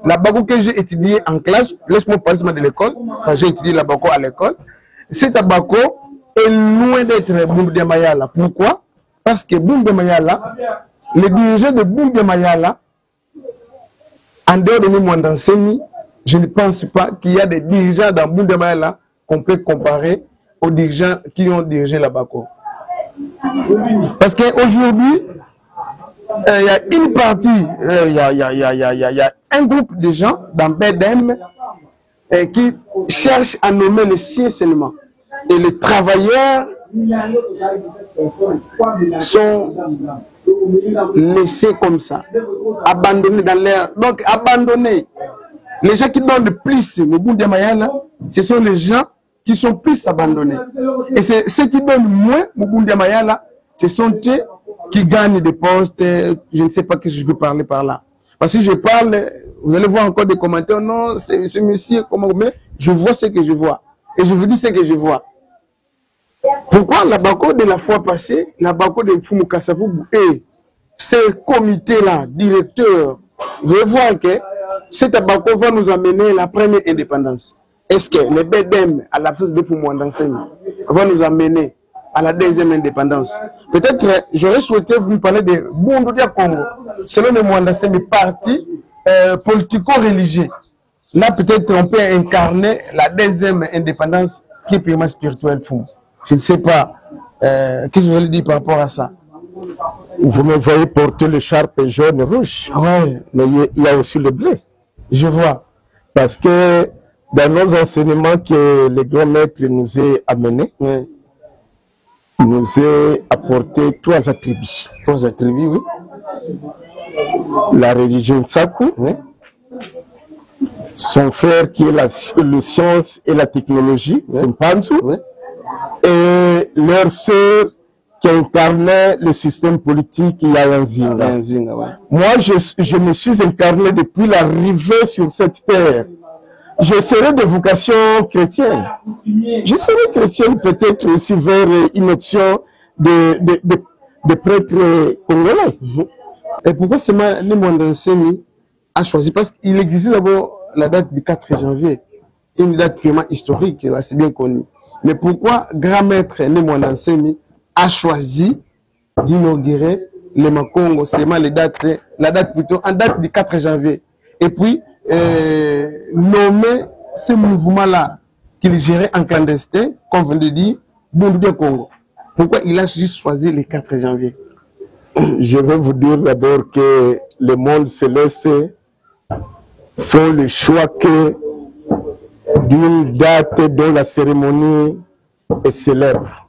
La Bako que j'ai étudié en classe, laisse-moi parler de l'école, j'ai étudié la Bako à l'école. Cet Bako est loin d'être Boumbé Mayala. Pourquoi? Parce que Boumbé Mayala, les dirigeants de Boumbé Mayala, en dehors de nous, Mwandansemi, je ne pense pas qu'il y a des dirigeants dans Boumbé Mayala qu'on peut comparer aux dirigeants qui ont dirigé la Bako. Parce qu'aujourd'hui, il y a une partie, il y a un groupe de gens dans BDM qui cherchent à nommer les siens seulement. Et les travailleurs sont laissés comme ça, abandonnés dans l'air. Donc, abandonnés. Les gens qui donnent le plus, le bout de Mayala, ce sont les gens qui sont plus abandonnés. Et ceux qui donnent moins, le bout de Mayala, ce sont eux qui gagnent des postes. Je ne sais pas ce que je veux parler par là. Parce que si je parle, vous allez voir encore des commentaires. Non, c'est ce monsieur, comment, mais je vois ce que je vois. Et je vous dis ce que je vois. Pourquoi la Bako de la fois passée, la Bako de Fumu Kasavubu et ce comité-là, directeur, veut voir que cette Bako va nous amener la première indépendance. Est-ce que le BDM, à l'absence de Fumu Mwandansemi, va nous amener à la deuxième indépendance? Peut-être, j'aurais souhaité vous parler de Bundudia Congo, selon le Mwandansemi, parti politico-religieux. Là, peut-être, on peut incarner la deuxième indépendance qui est purement spirituelle. Je ne sais pas. Qu'est-ce que vous voulez dire par rapport à ça? Vous me voyez porter l'écharpe jaune et rouge. Ouais. Mais il y a aussi le bleu. Je vois. Parce que dans nos enseignements que le grand maître nous a amenés, Ouais. nous a apporté trois attributs. Trois attributs, oui. La religion Saku, Oui. son frère qui est la science et la technologie, Oui. Simpanzu, Oui. et leur sœur qui incarnait le système politique Yayanzinga. Ouais. Moi, je me suis incarné depuis l'arrivée sur cette terre. Je serai de vocation chrétienne. Je serai chrétienne peut-être aussi vers une option de prêtre congolais. Et pourquoi seulement les Mwandansemi a choisi? Parce qu'il existait d'abord la date du 4 janvier, une date purement historique, là, c'est bien connu. Mais pourquoi grand maître les Mwandansemi a choisi d'inaugurer le Makongo, seulement la date plutôt en date du 4 janvier, et puis nommer ce mouvement-là qu'il gérait en clandestin, comme vous venez de dire, Bundudia Congo? Pourquoi il a juste choisi le 4 janvier? Je vais vous dire d'abord que le monde céleste fait le choix que d'une date dont la cérémonie est célèbre.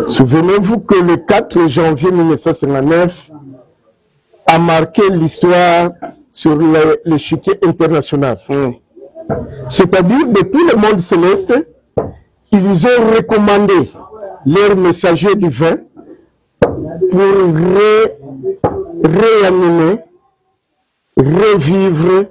Souvenez-vous que le 4 janvier 1959 a marqué l'histoire sur l'échiquier international. C'est-à-dire, depuis le monde céleste, ils ont recommandé leurs messagers divins pour réanimer, revivre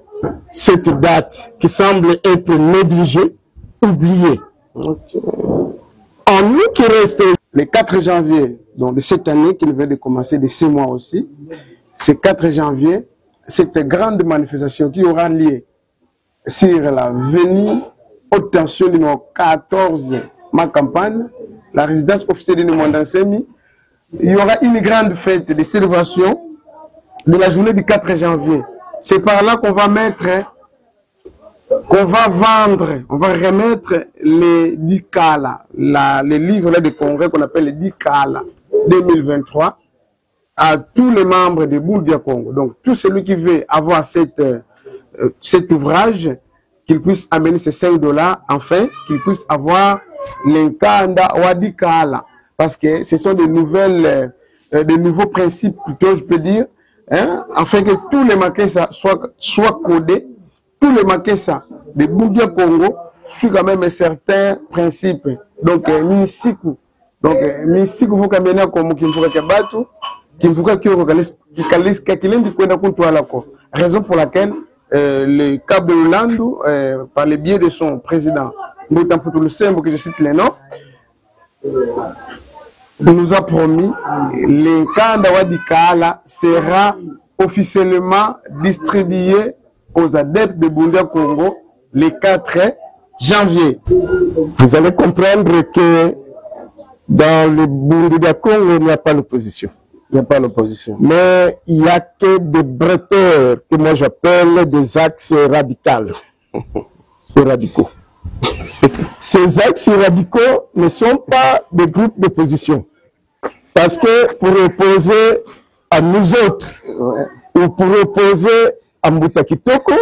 cette date qui semble être négligée, oubliée. En nous qui reste le 4 janvier, donc de cette année qui vient de commencer, de 6 mois aussi, c'est 4 janvier, cette grande manifestation qui aura lieu sur la venue haute tension numéro 14, ma campagne, la résidence officielle de Mwandansemi. Il y aura une grande fête de célébration de la journée du 4 janvier. C'est par là qu'on va mettre, qu'on va vendre, on va remettre les Dikala, les livres de congrès qu'on appelle les Dikala 2023 à tous les membres de Bundudia Congo. Donc, tout celui qui veut avoir cet ouvrage, qu'il puisse amener ses $5, enfin, qu'il puisse avoir l'Inkanda Wadikala. Parce que ce sont des nouveaux principes, plutôt, je peux dire, hein, afin que tous les maquets soient codés, tous les maquets de Bundudia Congo suivent quand même certains principes. Donc, Misiku. Donc, Misiku, vous amener comme Kimfuka Kabatu, Kimfuka Kyoko, raison pour laquelle le Cap de Lulandu, par le biais de son président, Moutamputu, que je cite les noms, nous a promis le Kanda Wadikala sera officiellement distribué aux adeptes de Bundia Congo le 4 janvier. Vous allez comprendre que dans le Bundia Congo, il n'y a pas l'opposition. Il n'y a pas l'opposition. Mais il n'y a que des bretteurs que moi j'appelle des axes radicaux. Radicaux. Ces axes radicaux ne sont pas des groupes d'opposition. Parce que pour opposer à nous autres, ou pour opposer à Mbuta Kitoko,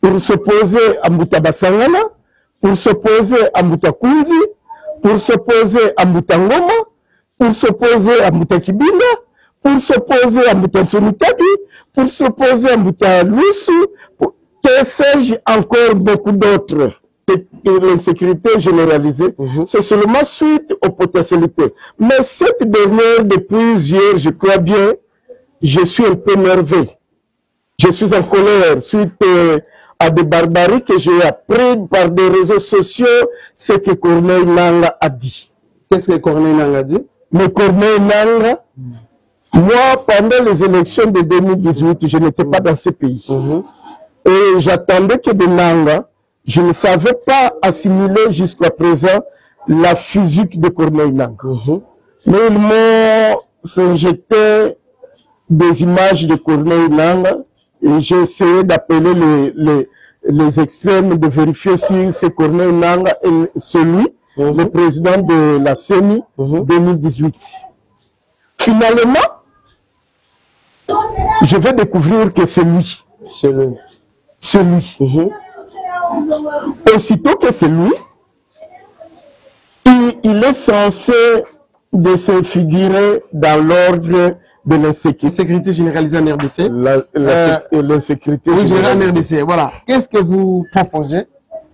pour s'opposer à Mbuta Basangana, pour s'opposer à Mbuta Kunzi, pour s'opposer à Mbuta Ngoma, pour s'opposer à Mbuta Kibinda, pour s'opposer à Mbuta Sonitaki, pour s'opposer à Mbuta Lusu, que sais-je encore beaucoup d'autres. L'insécurité généralisée, c'est seulement suite aux potentialités. Mais cette dernière, depuis hier, je crois bien, je suis un peu nerveux. Je suis en colère suite à des barbaries que j'ai appris par des réseaux sociaux, ce que Corneille Nangaa a dit. Qu'est-ce que Corneille Nangaa a dit? Mais Corneille Nangaa, moi, pendant les élections de 2018, je n'étais pas dans ce pays. Et j'attendais que de Nangaa, je ne savais pas assimiler jusqu'à présent la physique de Corneille Nangaa. Mais ils m'ont injecté des images de Corneille Nangaa et j'ai essayé d'appeler les extrêmes, de vérifier si c'est Corneille Nangaa et celui, le président de la CENI 2018. Finalement, je vais découvrir que c'est lui. Celui. Aussitôt que c'est lui, il est censé de se figurer dans l'ordre de l'insécurité. Sécurité généralisée en RDC. L'insécurité généralisée en RDC. Voilà. Qu'est-ce que vous proposez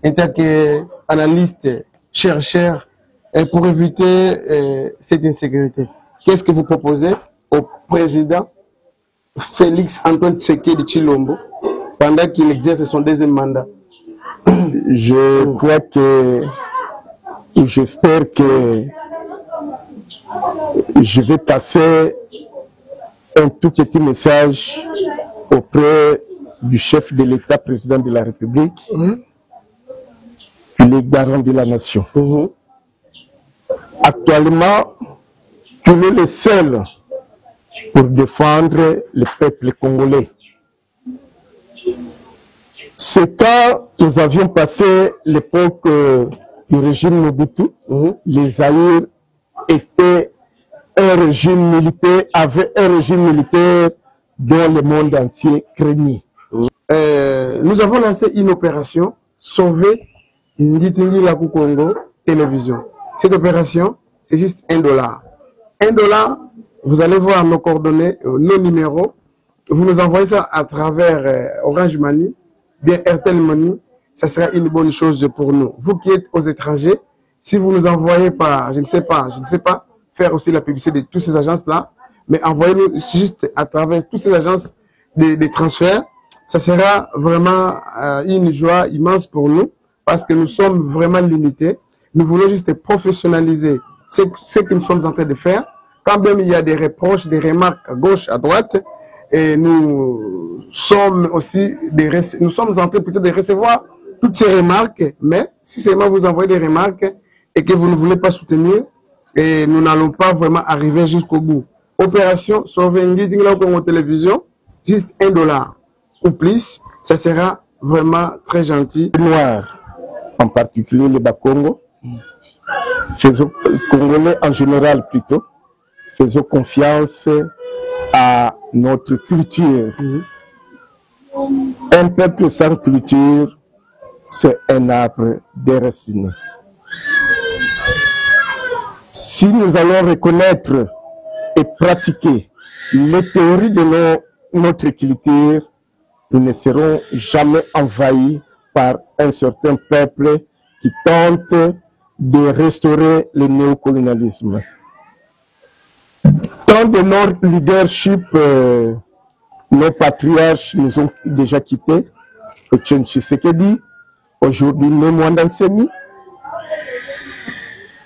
en tant qu'analyste, chercheur, pour éviter cette insécurité? Qu'est-ce que vous proposez au président Félix Antoine Tshisekedi Tshilombo pendant qu'il exerce son deuxième mandat? Je crois que, j'espère que je vais passer un tout petit message auprès du chef de l'État, président de la République, les garants de la nation. Actuellement, il est le seul pour défendre le peuple congolais. C'est quand nous avions passé l'époque du régime Mobutu, les Zaïre étaient un régime militaire, avait un régime militaire dont le monde entier craignait. Nous avons lancé une opération Sauver Nditili Laku Congo Télévision. Cette opération, c'est juste $1. $1, vous allez voir nos coordonnées, nos numéros. Vous nous envoyez ça à travers Orange Money, bien Airtel Money, ça sera une bonne chose pour nous. Vous qui êtes aux étrangers, si vous nous envoyez par, je ne sais pas, faire aussi la publicité de toutes ces agences-là, mais envoyez-nous juste à travers toutes ces agences de transferts, ça sera vraiment une joie immense pour nous, parce que nous sommes vraiment limités. Nous voulons juste professionnaliser ce que nous sommes en train de faire. Quand même il y a des reproches, des remarques à gauche, à droite, et nous sommes aussi nous sommes en train plutôt de recevoir toutes ces remarques, mais si seulement vous envoyez des remarques et que vous ne voulez pas soutenir, et nous n'allons pas vraiment arriver jusqu'au bout. Opération Sauver Nditili Laku Congo Télévision, juste $1 ou plus, ça sera vraiment très gentil. Les Noirs, en particulier les Bakongo, Congolais en général plutôt, faisons confiance à notre culture. Un peuple sans culture, c'est un arbre déraciné. Si nous allons reconnaître et pratiquer les théories de notre culture, nous ne serons jamais envahis par un certain peuple qui tente de restaurer le néocolonialisme. Tant de notre leadership, nos patriarches nous ont déjà quittés. Etienne Tshisekedi, aujourd'hui Mwanda Nsemi.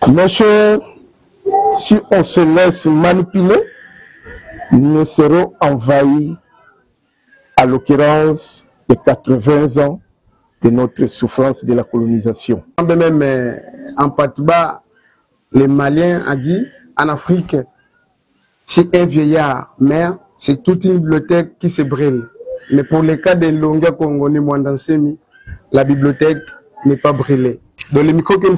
Mes chers, si on se laisse manipuler, nous serons envahis à l'occurrence des 80 ans de notre souffrance de la colonisation. Même en Patouba, les Maliens ont dit, en Afrique, si un vieillard meurt, c'est toute une bibliothèque qui se brûle. Mais pour le cas des Longa Congolais Mwandansemi, la bibliothèque n'est pas brûlée. Donc les micros que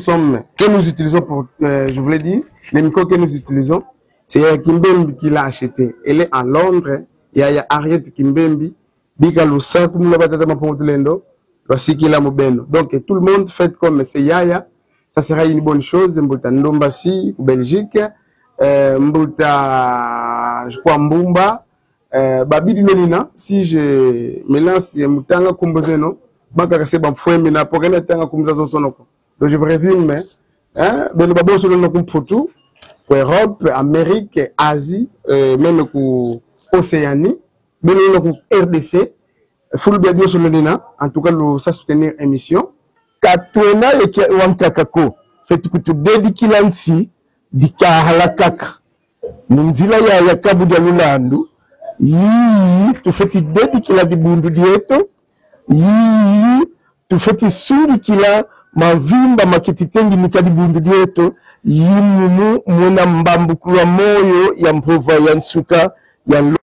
nous utilisons pour, je voulais dire, les micros que nous utilisons, c'est Kimbembi qui l'a acheté. Elle est à Londres. Il y a Harriet Kimbembi, Bika Loussa, comme la batata Mapontulendo, voici qu'il a Mobeno. Donc tout le monde fait comme c'est Yaya. Ça sera une bonne chose. Mbouta Ndombasi, Belgique, Mbouta, je crois, Mbumba, Babi Melina, si je me lance, Moutanga Kumbozeno, Baka c'est bon, fouet, mais n'a pas rien à tanga Kumzazo Sonoko. Donc je présume, hein, ben le babo sur le nom pour tout, pour Europe, Amérique, Asie, même pour Océanie, ben le nom RDC, full bien sur le nina, en tout cas, ça soutenir émission. Katwena eke wankakako, fait que tu dédiques l'ansi, di kahalakaka. Munzila ya yakabu de Lulandu, tu fais dédiques la di bundu dieto, tu fais suri kila mavimba makititengi mikadi bundu dieto, mumu muna mbambu kuwa moyo ya mvova ya nsuka ya lo.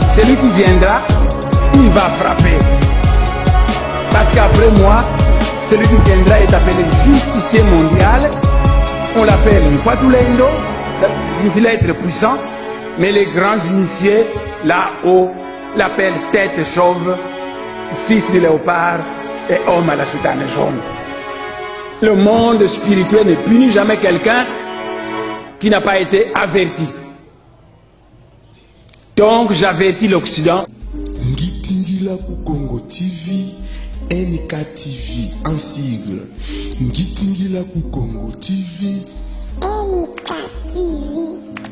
Celui qui viendra, il va frapper. Parce qu'après moi, celui qui viendra est appelé justicier mondial. On l'appelle Nkwatulendo, ça signifie être puissant. Mais les grands initiés, là-haut, l'appellent tête chauve, fils de léopard et homme à la soutane jaune. Le monde spirituel ne punit jamais quelqu'un qui n'a pas été averti. Donc j'avertis l'Occident. Ngitingila Congo TV, NKTV en sigle. Ngitingila Congo TV, NKTV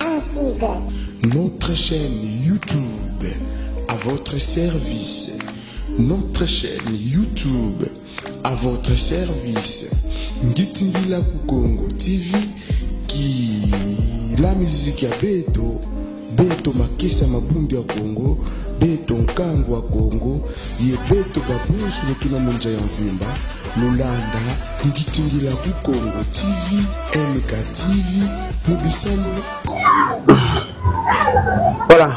en sigle. Notre chaîne YouTube à votre service. Notre chaîne YouTube à votre service. Ngitingila Congo TV qui la musique à Beto. Beto Makesa Mabundi ya Congo, Beto Nkango wa Congo, ye Beto Babusu Lutuna Munja ya Mvimba, Lulanda, Ngitingila ku Congo TV, NKTV, Mubisambo. Voilà.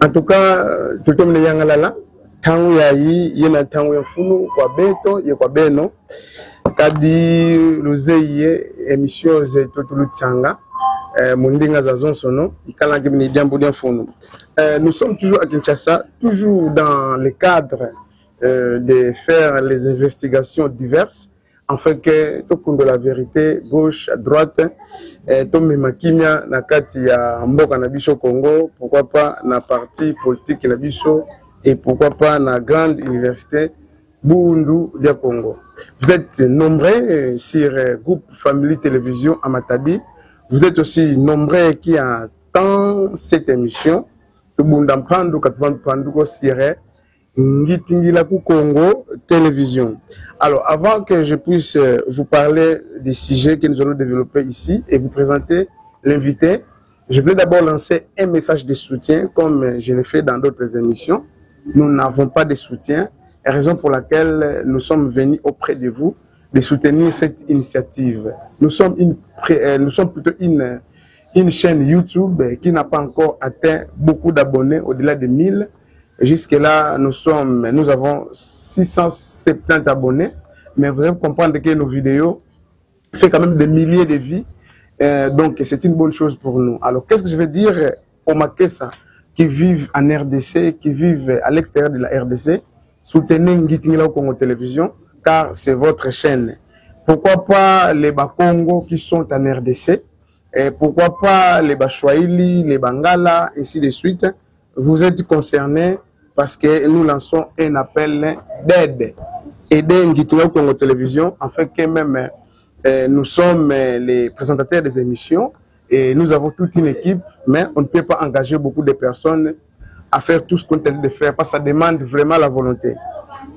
En tout cas, tout le monde est là. Tangu ya yi, yena tangu ya funu kwa Beto, ye kwa Beno. Kadi luzeye émission zetu tulutanga. Nous sommes toujours à Kinshasa, toujours dans le cadre de faire les investigations diverses, afin que tout le monde de la vérité, gauche, à droite, tout le monde na kati ya mboka na biso Congo, pourquoi pas na parti politique na biso, et pourquoi pas na grande université Bundu de Congo. Vous êtes nombreux sur groupe Family Télévision à Matadi. Vous êtes aussi nombreux qui attendent cette émission. Congo Télévision. Alors, avant que je puisse vous parler des sujets que nous allons développer ici et vous présenter l'invité, je voulais d'abord lancer un message de soutien, comme je l'ai fait dans d'autres émissions. Nous n'avons pas de soutien, raison pour laquelle nous sommes venus auprès de vous de soutenir cette initiative. Nous sommes plutôt une chaîne YouTube qui n'a pas encore atteint beaucoup d'abonnés, au-delà de 1000. Jusque-là, nous avons 670 abonnés, mais vous devez comprendre que nos vidéos font quand même des milliers de vies, donc c'est une bonne chose pour nous. Alors, qu'est-ce que je veux dire aux Makessa qui vivent en RDC, qui vivent à l'extérieur de la RDC? Soutenez Ngitingila Congo Télévision, car c'est votre chaîne. Pourquoi pas les Bakongo qui sont en RDC, et pourquoi pas les Bachouaïli, les Bangala, ainsi de suite. Vous êtes concernés parce que nous lançons un appel d'aide. Aider Ngitoué Congo Télévision, en fait que même nous sommes les présentateurs des émissions et nous avons toute une équipe, mais on ne peut pas engager beaucoup de personnes à faire tout ce qu'on est de faire parce que ça demande vraiment la volonté.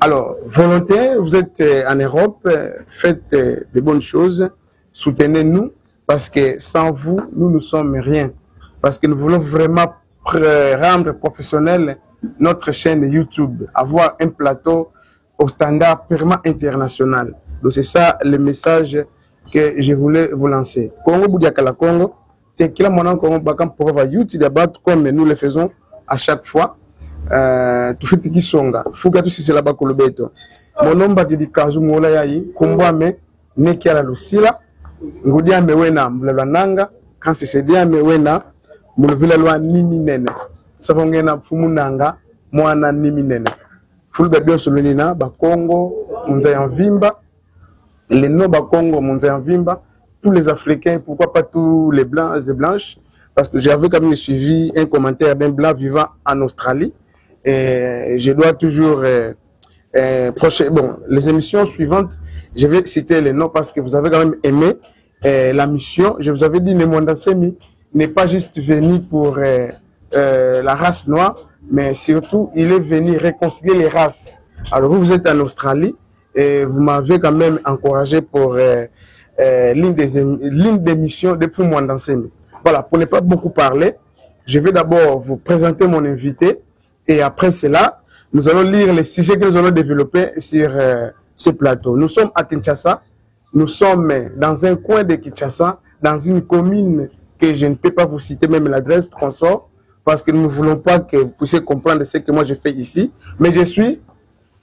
Alors, volonté, vous êtes en Europe, faites de bonnes choses, soutenez-nous parce que sans vous, nous ne sommes rien. Parce que nous voulons vraiment rendre professionnel notre chaîne YouTube, avoir un plateau au standard purement international. Donc c'est ça le message que je voulais vous lancer. Congo Boudiakala Congo, c'est qu'il y a mon Congo Bakam pour avoir YouTube comme nous le faisons à chaque fois. Tu fais qui songa, fuga tu c'est là-bas kolobeto. Mon nom va dire Kazu Mola Yayi, Kumbwame, Nekiala Lucila, Ngudia Mewena, Mlevananga, quand c'est bien Mewena, Mulvila Loi Niminene, Savongena Fumunanga, Moana Niminene. Fulbe bien solonina Bakongo, Munzayan Vimba, les noms Bakongo, Munzayan Vimba, tous les Africains, pourquoi pas tous les blancs et blanches, parce que j'avais quand même suivi un commentaire d'un blanc vivant en Australie, et je dois toujours bon, les émissions suivantes, je vais citer les noms parce que vous avez quand même aimé la mission. Je vous avais dit, Nemwanda Semi n'est pas juste venu pour la race noire, mais surtout, il est venu réconcilier les races. Alors, vous êtes en Australie et vous m'avez quand même encouragé pour l'une des missions de Fumwanda Semi. Voilà, pour ne pas beaucoup parler, je vais d'abord vous présenter mon invité et après cela, nous allons lire les sujets que nous allons développer sur ce plateau. Nous sommes à Kinshasa, nous sommes dans un coin de Kinshasa, dans une commune que je ne peux pas vous citer même l'adresse consort, parce que nous ne voulons pas que vous puissiez comprendre ce que moi je fais ici, mais je suis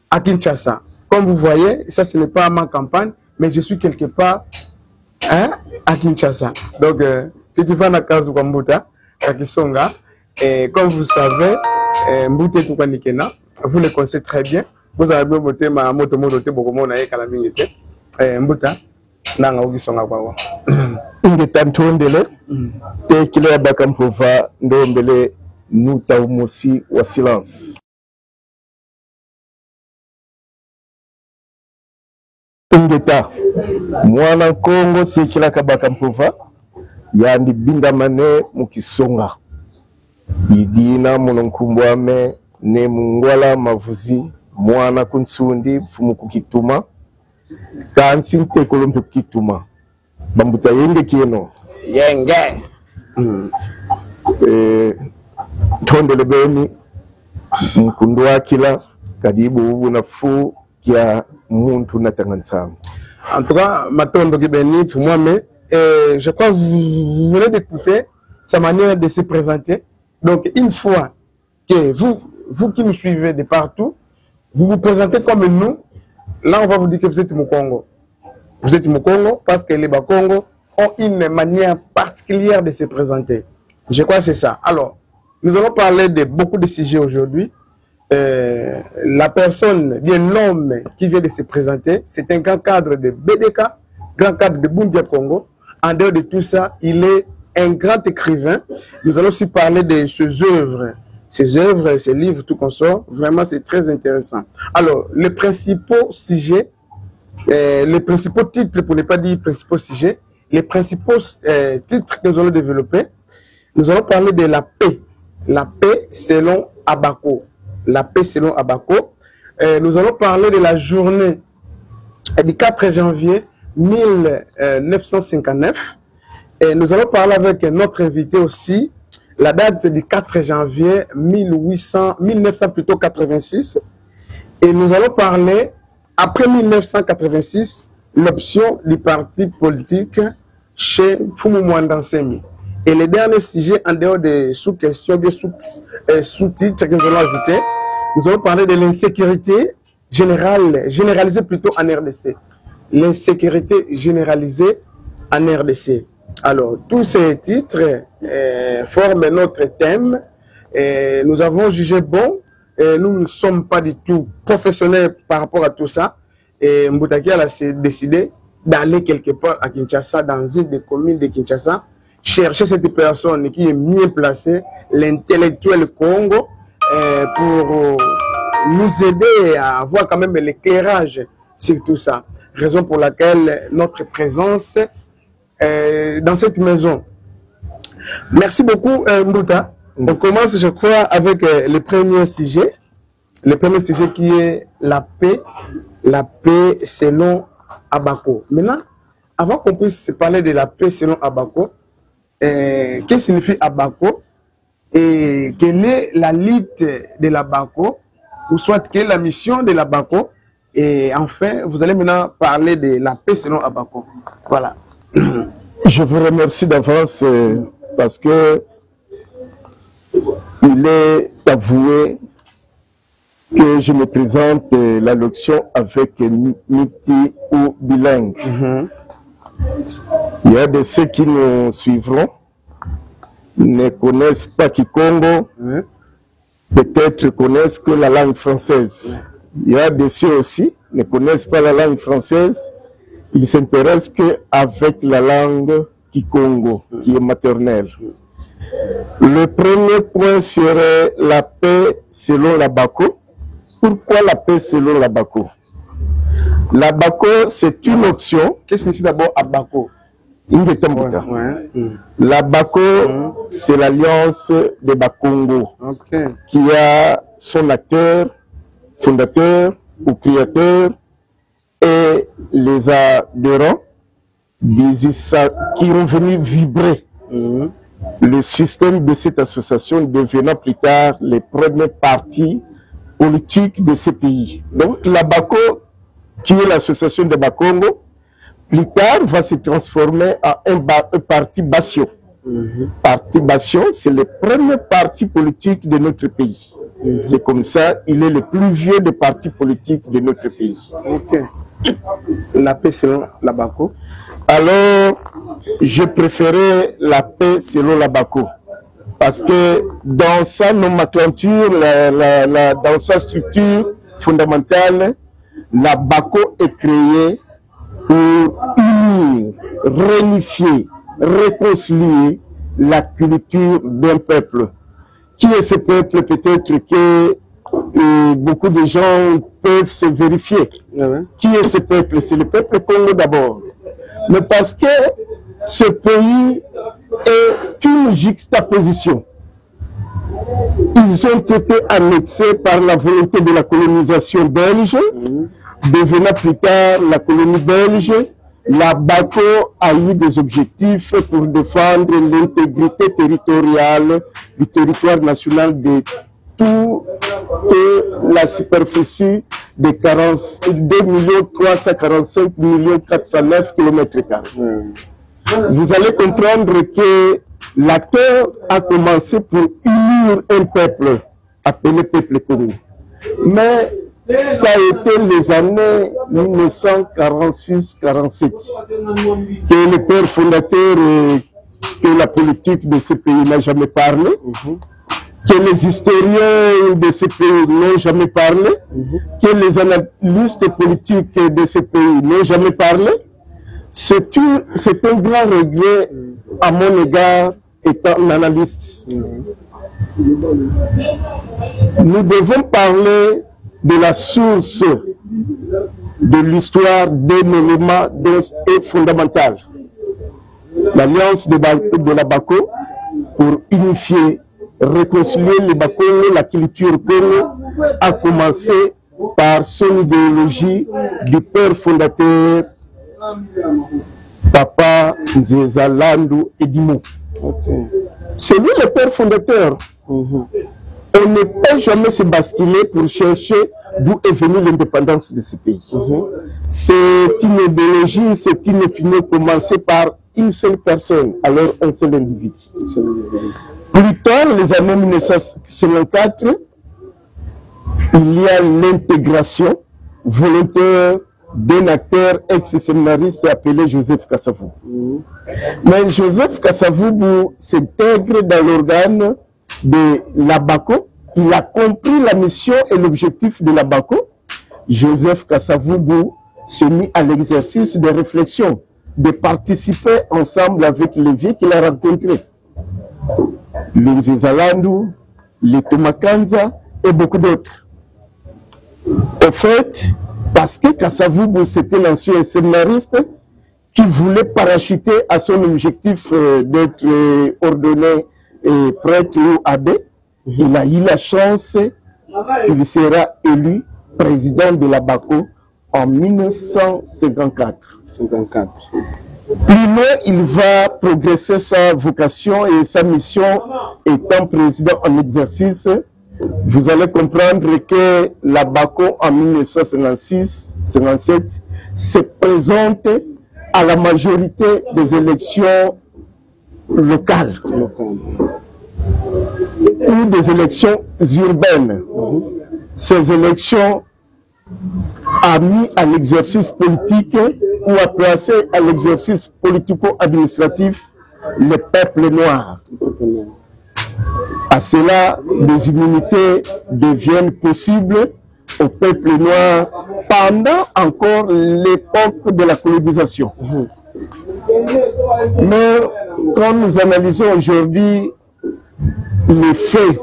à Kinshasa. Comme vous voyez, ça ce n'est pas ma campagne, mais je suis quelque part à Kinshasa. Donc, je suis à Kazu Kwambuta, à Kisonga, et comme vous savez, Mbouté Tukwanikena, vous le connaissez très bien. Vous avez bien voté ma moto moto beaucoup na kalamingete. Mbuta nanga ukisonga kwawa. Ingeta ntondele te kile ya bakampova ndombele nuta umusi wa silence. Ingeta mwana Kongo te kila kabakampova yandi bindamane mukisonga. Idina munonkumbwame ne mungwala mavuzi mwana kunsundi fumu kukituma kansi ntekolo mpe kukituma bambuta yenge kieno Yenge tondele beni mkundu wakila kadibu ubu nafu kia muntu natangansamu. En tout cas, Matondo Kibeni, Fumwame, je crois que vous venez d'écouter sa manière de se présenter. Donc, une fois que vous qui nous suivez de partout, vous vous présentez comme nous, là on va vous dire que vous êtes Mukongo. Vous êtes Mukongo parce que les Bakongo ont une manière particulière de se présenter. Je crois que c'est ça. Alors, nous allons parler de beaucoup de sujets aujourd'hui. La personne, bien l'homme qui vient de se présenter, c'est un grand cadre de BDK, grand cadre de Bundia Congo. En dehors de tout ça, il est un grand écrivain. Nous allons aussi parler de ses œuvres, ses livres, tout qu'on sort. Vraiment, c'est très intéressant. Alors, les principaux sujets, les principaux titres, pour ne pas dire principaux sujets, les principaux titres que nous allons développer, nous allons parler de la paix. La paix selon Abako. La paix selon Abako. Nous allons parler de la journée du 4 janvier 1959. Et nous allons parler avec notre invité aussi, la date du 4 janvier 1986. Et nous allons parler, après 1986, l'option du parti politique chez Fumwanda Semi. Et le dernier sujet, en dehors des sous-questions, bien sous-titres que nous allons ajouter, nous allons parler de l'insécurité généralisée plutôt en RDC. L'insécurité généralisée en RDC. Alors, tous ces titres forment notre thème. Et nous avons jugé bon. Et nous ne sommes pas du tout professionnels par rapport à tout ça. Et Mboutaki a décidé d'aller quelque part à Kinshasa, dans une des communes de Kinshasa, chercher cette personne qui est mieux placée, l'intellectuel Congo, pour nous aider à avoir quand même l'éclairage sur tout ça. Raison pour laquelle notre présence dans cette maison. Merci beaucoup, Mbouta. On commence, je crois, avec le premier sujet. Le premier sujet qui est la paix. La paix selon Abako. Maintenant, avant qu'on puisse parler de la paix selon Abako, qu'est-ce que signifie Abako et quelle est la lutte de l'Abako, ou soit quelle est la mission de l'Abako. Et enfin, vous allez maintenant parler de la paix selon Abako. Voilà. Je vous remercie d'avance parce que il est avoué que je me présente la locution avec Miti ou bilingue. Il y a de ceux qui nous suivront ne connaissent pas Kikongo, peut-être connaissent que la langue française. Il y a de ceux aussi ne connaissent pas la langue française, ils s'intéressent qu'avec la langue Kikongo, qui est maternelle. Le premier point serait la paix selon l'Abako. Pourquoi la paix selon l'Abako? L'Abako, c'est une option. Qu'est-ce que signifie d'abord Abako? L'Abako, c'est l'alliance de Bakongo, qui a son acteur, fondateur ou créateur, et les adhérents qui ont venu vibrer le système de cette association, devenant plus tard les premiers partis politiques de ces pays. Donc l'Abako, qui est l'association de Bakongo, plus tard va se transformer en un parti Bastion. Parti Bastion, c'est le premier parti politique de notre pays. C'est comme ça, il est le plus vieux des partis politiques de notre pays. La paix selon l'Abako. Alors, je préférais la paix selon l'Abako. Parce que dans sa nomenclature, dans sa structure fondamentale, l'Abako est créé pour unir, réunifier, réconcilier la culture d'un peuple. Qui est ce peuple? Peut-être que beaucoup de gens peuvent se vérifier. Qui est ce peuple? C'est le peuple Congo d'abord. Mais parce que ce pays est une juxtaposition. Ils ont été annexés par la volonté de la colonisation belge, devenant plus tard la colonie belge. La Bako a eu des objectifs pour défendre l'intégrité territoriale du territoire national de toute la superficie de 2 345 409 km². Vous allez comprendre que l'acteur a commencé pour unir un peuple appelé peuple Congo. Mais ça a été les années 1946-47 que le père fondateur et que la politique de ce pays n'a jamais parlé, que les historiens de ce pays n'ont jamais parlé, que les analystes politiques de ce pays n'ont jamais parlé. C'est un grand regret à mon égard étant un analyste. Nous devons parler de la source de l'histoire d'un élément fondamental. L'alliance de l'Abako pour unifier, réconcilier les Bako, la culture Congo, a commencé par son idéologie du père fondateur, Papa Nzeza Landu Edimo. C'est lui le père fondateur. On ne peut jamais se basculer pour chercher d'où est venue l'indépendance de ce pays. C'est une idéologie, c'est une opinion commencée par une seule personne, alors un seul individu. Plus tard, les années 1954, il y a l'intégration volontaire d'un acteur ex-séminariste appelé Joseph Kasavubu. Mais Joseph Kasavubu s'intègre dans l'organe de l'Abako. Il a compris la mission et l'objectif de l'Abako. Joseph Kasavubu se mit à l'exercice de réflexion, de participer ensemble avec les vieux qu'il a rencontrés. Le Nzeza Landu les Tomakanza et beaucoup d'autres. En fait, parce que Kasavubu, c'était l'ancien séminariste qui voulait parachuter à son objectif d'être ordonné prêtre ou abbé. Il a eu la chance, il sera élu président de la BACO en 1954. Plus loin, il va progresser sa vocation et sa mission étant président en exercice. Vous allez comprendre que la BACO en 1956-57 se présente à la majorité des élections locales ou des élections urbaines. Ces élections a mis à l'exercice politique ou a placé à l'exercice politico-administratif le peuple noir. À cela, des immunités deviennent possibles au peuple noir pendant encore l'époque de la colonisation. Mais quand nous analysons aujourd'hui les faits,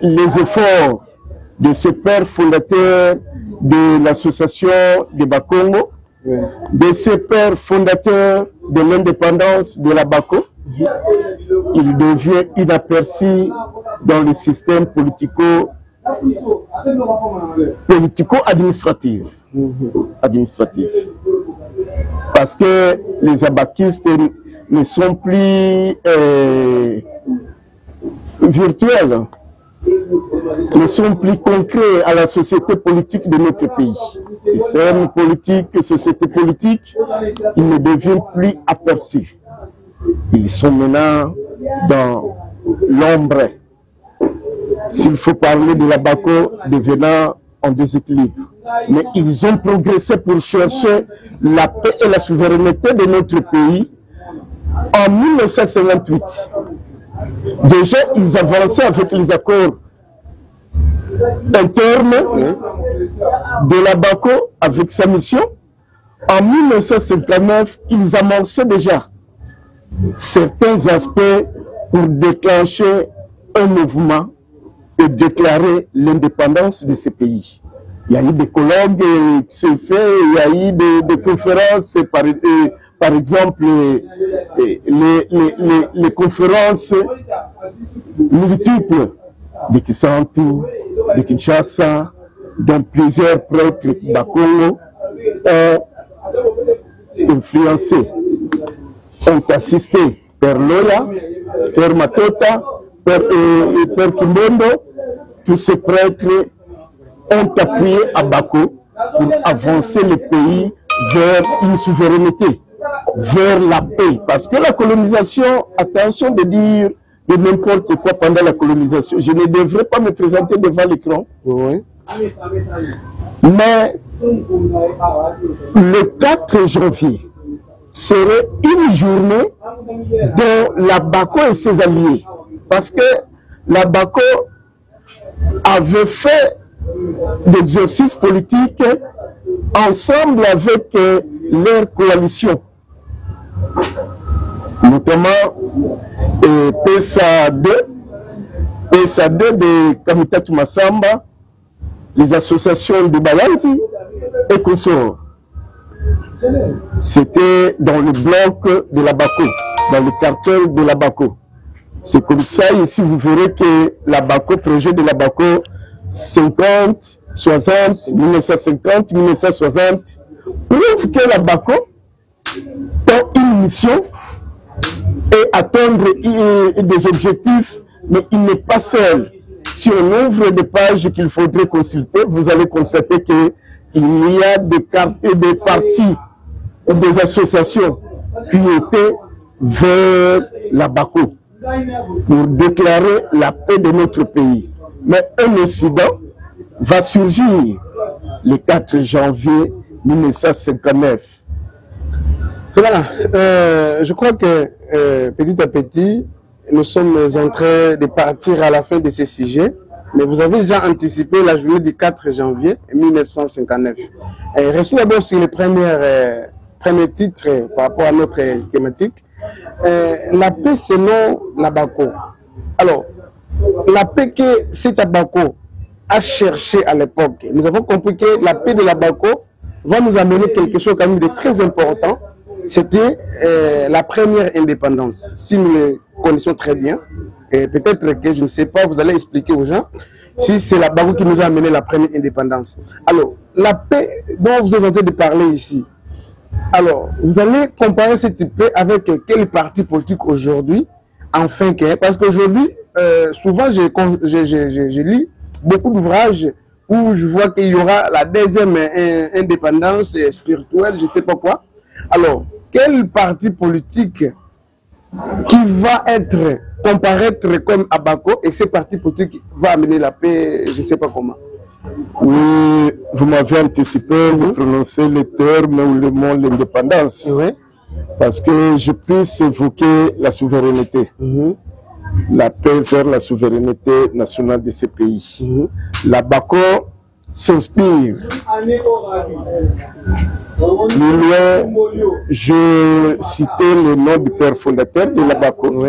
les efforts de ce père fondateur de l'association de Bakongo, de ce père fondateur de l'indépendance de la BACO, il devient inaperçu dans le système politico-administratif. Parce que les abakistes ne sont plus virtuels, ne sont plus concrets à la société politique de notre pays. Système politique, société politique, ils ne deviennent plus aperçus. Ils sont maintenant dans l'ombre. S'il faut parler de la BACO devenant en déséquilibre. Mais ils ont progressé pour chercher la paix et la souveraineté de notre pays en 1958. Déjà, ils avançaient avec les accords internes de la BACO avec sa mission. En 1959, ils amorçaient déjà certains aspects pour déclencher un mouvement et déclarer l'indépendance de ce pays. Il y a eu des colloques qui s'est fait, il y a eu des conférences, par exemple les conférences multiples de Kisantu, de Kinshasa, dont plusieurs prêtres d'Akongo ont influencé, ont assisté Père Loya, Père Matota, Père Kimbondo. Tous ces prêtres ont appuyé à Bako pour avancer le pays vers une souveraineté, vers la paix. Parce que la colonisation, attention de dire de n'importe quoi pendant la colonisation. Je ne devrais pas me présenter devant l'écran. Oui. Mais le 4 janvier serait une journée dont la BACO et ses alliés, parce que la BACO avait fait l'exercice politique ensemble avec leur coalition, notamment PSA2 de Kamitatu Massamba, les associations de Balanzi et consorts. C'était dans le bloc de la BACO, dans le cartel de la BACO. C'est comme ça, ici, vous verrez que la BACO, projet de la BACO, 50, 60, 1950, 1960, prouve que la BACO a une mission et atteindre des objectifs, mais il n'est pas seul. Si on ouvre des pages qu'il faudrait consulter, vous allez constater qu'il y a des partis ou des associations qui étaient vers la BACO pour déclarer la paix de notre pays. Mais un incident va surgir le 4 janvier 1959. Voilà, je crois que petit à petit, nous sommes en train de partir à la fin de ce sujet, mais vous avez déjà anticipé la journée du 4 janvier 1959. Restons d'abord sur les premiers titres par rapport à notre thématique. La paix selon la BACO. Alors, la paix que cet Abako a cherché à l'époque, nous avons compris que la paix de l'Abako va nous amener quelque chose quand même de très important. C'était la première indépendance. Si nous le connaissons très bien, et peut-être que je ne sais pas, vous allez expliquer aux gens si c'est la Bako qui nous a amené la première indépendance. Alors, la paix dont vous êtes en train de parler ici, alors, vous allez comparer cette paix avec quel parti politique aujourd'hui, enfin, parce qu'aujourd'hui, souvent, je lis beaucoup d'ouvrages où je vois qu'il y aura la deuxième indépendance spirituelle, je ne sais pas quoi. Alors, quel parti politique qui va être comparaître comme Abako et ce parti politique va amener la paix, je ne sais pas comment. Oui, vous m'avez anticipé de prononcer le terme ou le mot l'indépendance. Oui. Parce que je puisse évoquer la souveraineté. La paix vers la souveraineté nationale de ces pays. La Bako s'inspire. Plus loin, je citais le nom du père fondateur de la Bako.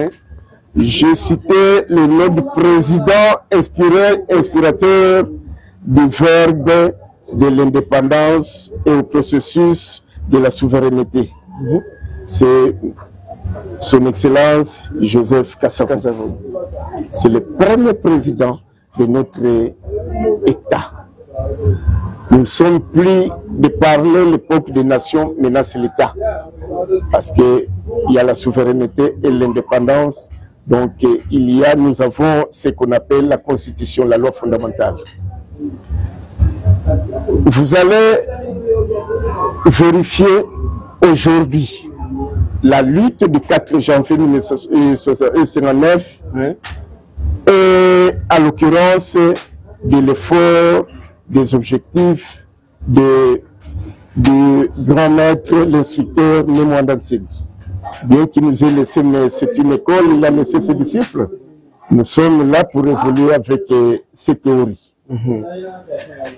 J'ai cité le nom du président inspirateur du verbe de l'indépendance et au processus de la souveraineté. C'est son Excellence Joseph Kasavubu. C'est le premier président de notre État. Nous ne sommes plus de parler l'époque des nations, maintenant c'est l'État. Parce qu'il y a la souveraineté et l'indépendance. Donc nous avons ce qu'on appelle la Constitution, la loi fondamentale. Vous allez vérifier aujourd'hui la lutte du 4 janvier 1959 et à l'occurrence de l'effort des objectifs du grand maître, l'instructeur Némoanda Nseli. Bien qu'il nous ait laissé, mais c'est une école, il a laissé ses disciples. Nous sommes là pour évoluer avec ces théories.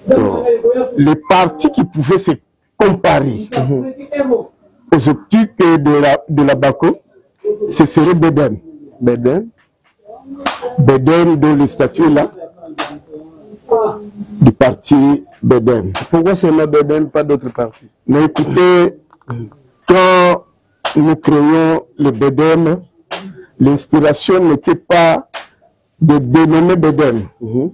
Donc, les partis qui pouvaient se comparer aux optiques de la Bako, ce serait Bedem. Bedem, dont le statut est là, du parti Bedem. Pourquoi seulement Bedem, pas d'autres partis? Mais écoutez, quand nous créons le Bedem, l'inspiration n'était pas de dénommer Bedem. On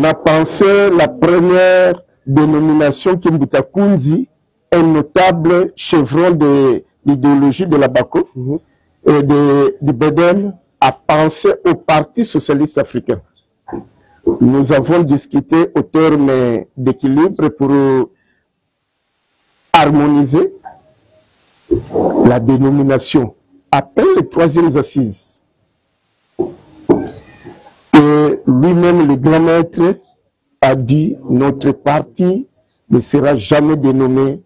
a pensé la première dénomination Kimbuta Kunzi, un notable chevron de l'idéologie de la Bako et du Bedem, a pensé au Parti socialiste africain. Nous avons discuté au terme d'équilibre pour harmoniser la dénomination. Après les troisièmes assises, et lui-même, le grand maître, a dit notre parti ne sera jamais dénommé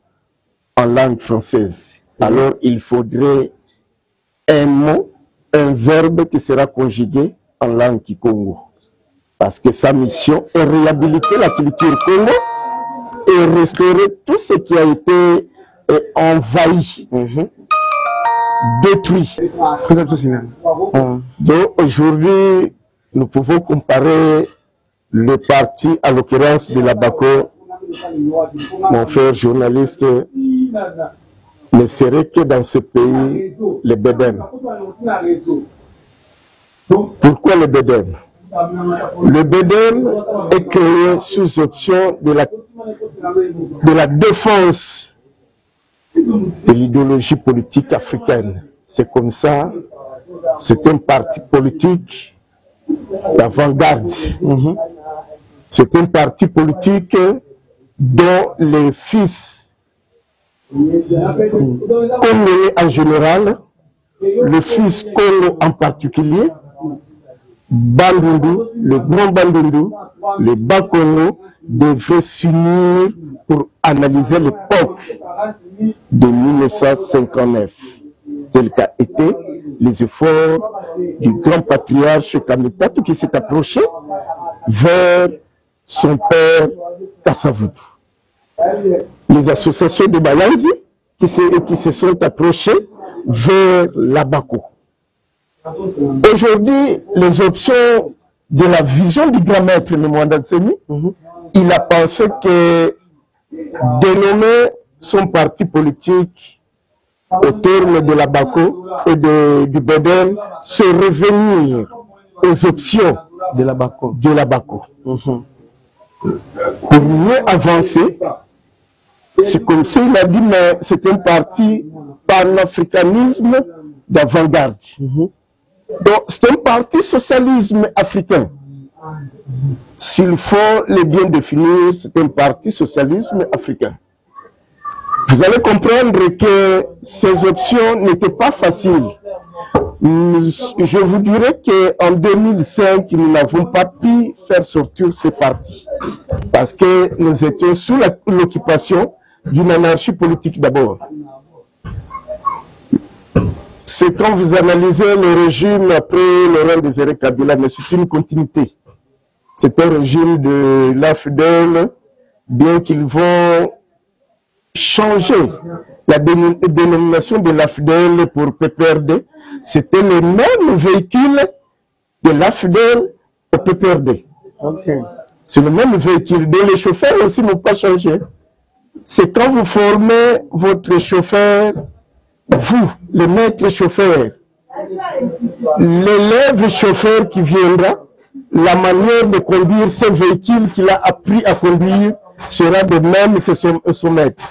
en langue française. Alors, il faudrait un mot, un verbe qui sera conjugué en langue kikongo. Parce que sa mission est réhabiliter la culture congo et restaurer tout ce qui a été envahi, détruit. Donc, aujourd'hui, nous pouvons comparer le parti, à l'occurrence de la Bako, mon frère journaliste, ne serait que dans ce pays, le Bedem. Pourquoi le Bedem? Le Bedem est créé sous option de la défense de l'idéologie politique africaine. C'est comme ça, c'est un parti politique d'avant-garde. C'est un parti politique dont les fils congolais en général, le fils Congo en particulier, Bandundu, le grand Bandundu, le Bas-Congo, devraient s'unir pour analyser l'époque de 1959, tel qu'a été les efforts du grand patriarche Kamitatou qui s'est approché vers son père Kasavubu. Les associations de Bayanzi qui se sont approchées vers la Bako. Aujourd'hui, les options de la vision du grand maître Mwanda Nsemi, il a pensé que dénommer son parti politique au terme de la BACO et du BEDEM, se revenir aux options de la BACO. Pour mieux avancer, c'est comme ça il a dit, mais c'est un parti panafricanisme d'avant-garde. Donc c'est un parti socialisme africain. S'il faut le bien définir, c'est un parti socialisme africain. Vous allez comprendre que ces options n'étaient pas faciles. Je vous dirais qu'en 2005, nous n'avons pas pu faire sortir ces partis. Parce que nous étions sous l'occupation d'une anarchie politique d'abord. C'est quand vous analysez le régime après Laurent Désiré Kabila, mais c'est une continuité. C'est un régime de l'AFDEL, bien qu'ils vont changer la dénomination de l'AFDEL pour PPRD. C'était le même véhicule de l'AFDEL au PPRD. C'est le même véhicule. Donc les chauffeurs aussi n'ont pas changé. C'est quand vous formez votre chauffeur, vous, le maître chauffeur, l'élève chauffeur qui viendra, la manière de conduire ce véhicule qu'il a appris à conduire sera de même que son maître.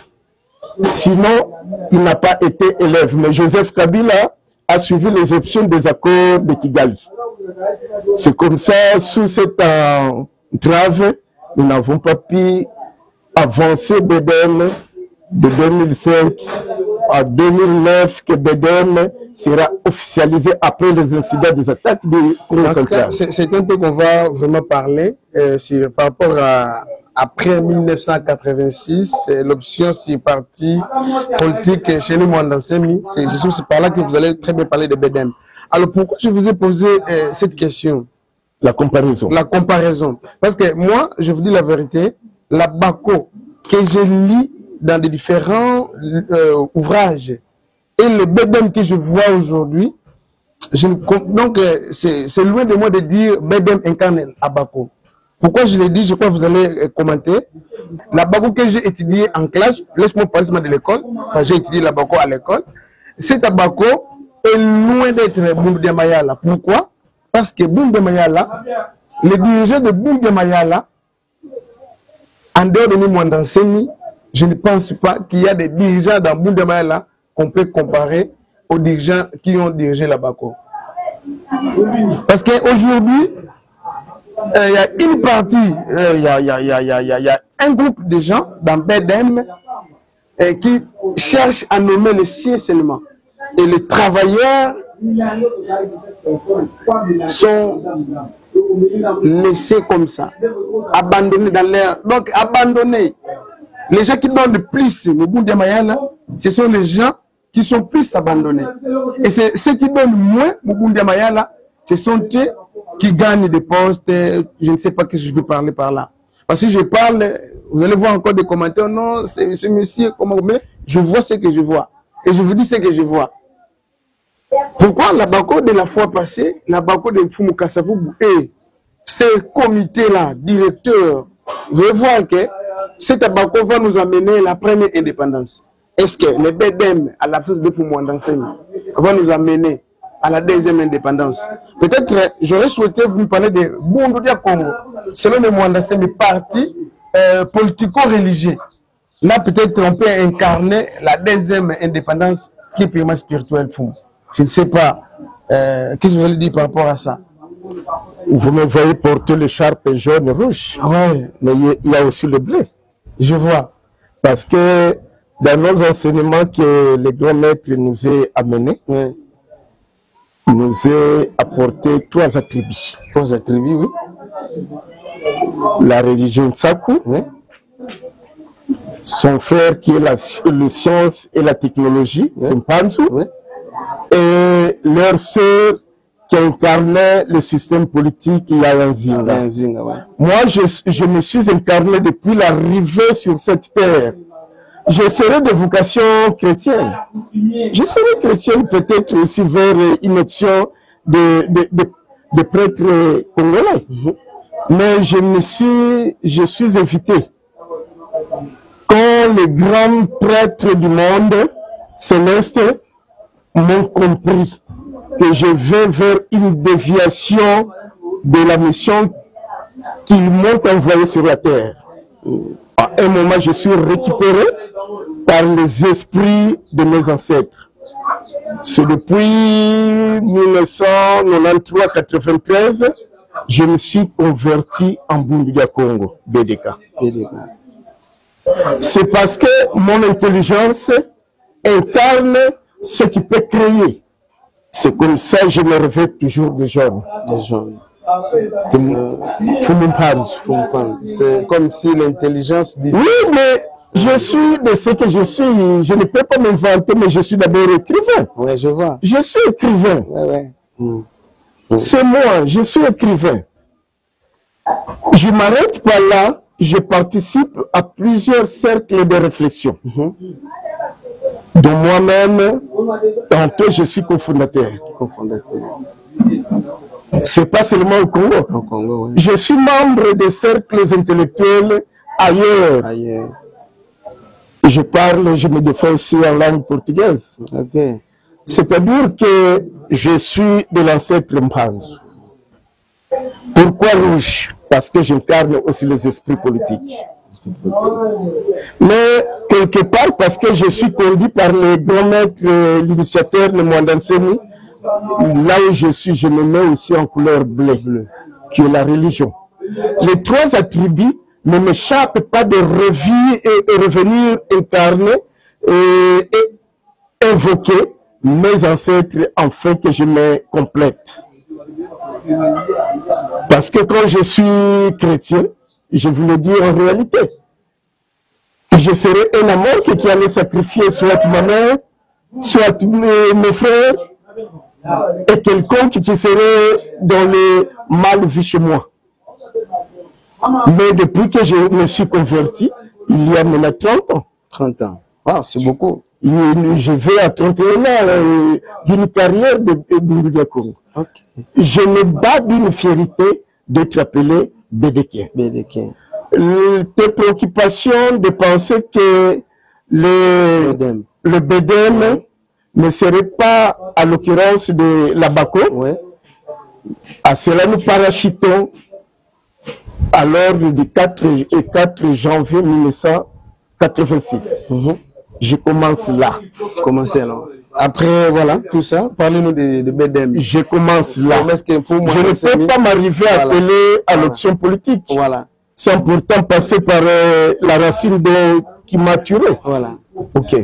Sinon, il n'a pas été élève. Mais Joseph Kabila a suivi les options des accords de Kigali. C'est comme ça, sous cette entrave, nous n'avons pas pu avancer BEDEM de 2005 à 2009, que BEDEM sera officialisé après les incidents des attaques du Congo central. C'est un peu qu'on va vraiment parler par rapport à après 1986, l'option c'est parti politique chez les Mwanda Nsemi. C'est par là que vous allez très bien parler de BEDEM. Alors pourquoi je vous ai posé cette question? La comparaison. La comparaison. Parce que moi, je vous dis la vérité, la BACO que je lis dans des différents ouvrages et le BEDEM que je vois aujourd'hui, donc c'est loin de moi de dire BEDEM incarne à BACO. Pourquoi je l'ai dit, je crois que vous allez commenter. La BACO que j'ai étudiée en classe, laisse-moi parler de l'école, j'ai étudié la BACO à l'école. Cette BACO est loin d'être Boumba Mayala. Pourquoi? Parce que Boumba Mayala, les dirigeants de Boumba Mayala, en dehors de Mwanda Nsemi, je ne pense pas qu'il y a des dirigeants dans Boumba Mayala qu'on peut comparer aux dirigeants qui ont dirigé la BACO. Parce qu'aujourd'hui, il y a une partie, il y a un groupe de gens dans BEDEM qui cherchent à nommer les siens seulement. Et les travailleurs sont laissés comme ça, abandonnés dans l'air. Donc, abandonnés. Les gens qui donnent le plus, le bout de Mayala, ce sont les gens qui sont plus abandonnés. Et ceux qui donnent moins, le bout de Mayala, ce sont eux qui gagnent des postes. Je ne sais pas que je veux parler par là. Parce que je parle, vous allez voir encore des commentaires. Non, c'est ce monsieur, comment, mais je vois ce que je vois. Et je vous dis ce que je vois. Pourquoi la BACO de la fois passée, la BACO de Mfumu Kasavubu et ce comité-là, directeur, veut voir que cette BACO va nous amener la première indépendance. Est-ce que le BEDEM, à l'absence de Mwanda Nsemi, va nous amener à la deuxième indépendance? Peut-être, j'aurais souhaité vous parler de Bundudia Congo, selon le Mwanda Nsemi, parti politico-religieux. Là, peut-être, on peut incarner la deuxième indépendance qui est purement spirituelle. Je ne sais pas. Qu'est-ce que vous allez dire par rapport à ça? Vous me voyez porter l'écharpe jaune et rouge. Ouais. Mais il y a aussi le bleu. Je vois. Parce que dans nos enseignements que le grand maître nous a amenés, nous a apporté trois attributs. Trois attributs, oui. La religion Tsakou, son frère qui est la science et la technologie, c'est Mpanzu, et leur sœur qui incarnait le système politique Yayanzinga. Moi, je me suis incarné depuis l'arrivée sur cette terre. Je serai de vocation chrétienne. Je serai chrétienne peut-être aussi vers une option de prêtres congolais. Mais je suis invité. Quand les grands prêtres du monde céleste m'ont compris que je vais vers une déviation de la mission qu'ils m'ont envoyée sur la terre. À un moment, je suis récupéré par les esprits de mes ancêtres. C'est depuis 1993-93, je me suis converti en Bundiga Congo, BDK. C'est parce que mon intelligence incarne ce qui peut créer. C'est comme ça que je me réveille toujours des jeunes. C'est comme si l'intelligence dit... Oui, mais je suis de ce que je suis. Je ne peux pas m'inventer, mais je suis d'abord écrivain. Oui, je vois. Je suis écrivain. C'est moi, je suis écrivain. Je m'arrête pas là. Je participe à plusieurs cercles de réflexion. Dont moi-même, tantôt je suis cofondateur. C'est pas seulement au Congo. Oui. Je suis membre des cercles intellectuels ailleurs. Je parle, je me défends aussi en langue portugaise. C'est-à-dire que je suis de l'ancêtre Mpanzu. Pourquoi rouge? Parce que j'incarne aussi les esprits politiques. Mais quelque part, parce que je suis conduit par le grand maître, l'initiateur, le Mwandanseni, là où je suis, je me mets aussi en couleur bleue, qui est la religion. Les trois attributs ne m'échappent pas de revenir incarner et invoquer mes ancêtres afin que je me complète. Parce que quand je suis chrétien, je vous le dis en réalité, je serai un amour qui allait sacrifier soit ma mère, soit mes frères, et quelqu'un qui serait dans le mal vu chez moi. Mais depuis que je me suis converti, il y a maintenant 30 ans. 30 ans. Wow, c'est beaucoup. Je vais à 31 ans d'une carrière de Bundiga Congo. Je me bats d'une fierté d'être appelé BDK. Tes préoccupations de penser que le BDM ne serait pas, à l'occurrence de la BACO, à cela nous parachutons à l'ordre du 4 janvier 1986. Je commence là. Commencez alors. Après, voilà, tout ça, parlez-nous de BDM. Je commence là. Je ne peux pas m'arriver à appeler à l'option politique. Sans pourtant passer par la racine qui m'a tué. Ok.